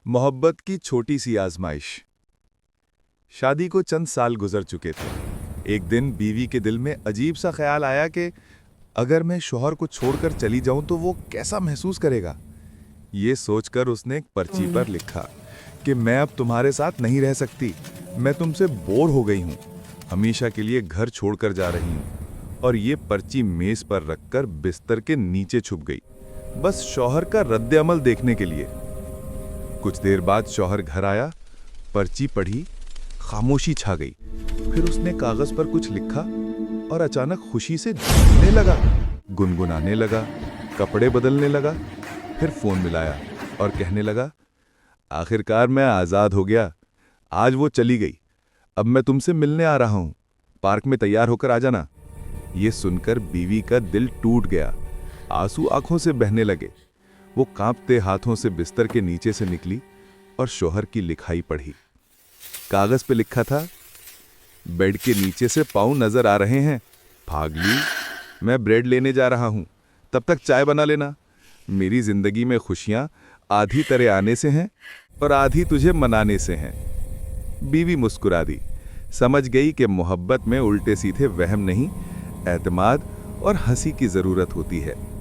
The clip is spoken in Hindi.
मोहब्बत की छोटी सी आजमाइश। शादी को चंद साल गुजर चुके थे। एक दिन बीवी के दिल में अजीब सा ख्याल आया कि अगर मैं शौहर को छोड़कर चली जाऊं तो वो कैसा महसूस करेगा। ये सोचकर उसने एक पर्ची पर लिखा कि मैं अब तुम्हारे साथ नहीं रह सकती, मैं तुमसे बोर हो गई हूं, हमेशा के लिए घर छोड़कर जा रही हूं। और ये पर्ची मेज पर रखकर बिस्तर के नीचे छुप गई, बस शौहर का रद्द अमल देखने के लिए। कुछ देर बाद शौहर घर आया, पर्ची पढ़ी, खामोशी छा गई। फिर उसने कागज पर कुछ लिखा और अचानक खुशी से झूमने लगा, गुनगुनाने लगा, कपड़े बदलने लगा। फिर फोन मिलाया और कहने लगा, आखिरकार मैं आजाद हो गया, आज वो चली गई, अब मैं तुमसे मिलने आ रहा हूं, पार्क में तैयार होकर आ जाना। ये सुनकर बीवी का दिल टूट गया, आंसू आंखों से बहने लगे। वो कांपते हाथों से बिस्तर के नीचे से निकली और शौहर की लिखाई पढ़ी। कागज पे लिखा था, बेड के नीचे से पाँव नजर आ रहे हैं, भाग ली, मैं ब्रेड लेने जा रहा हूं, तब तक चाय बना लेना। मेरी जिंदगी में खुशियां आधी तरह आने से हैं और आधी तुझे मनाने से हैं। बीवी मुस्कुरा दी, समझ गई कि मोहब्बत में उल्टे सीधे वहम नहीं, एतमाद और हंसी की जरूरत होती है।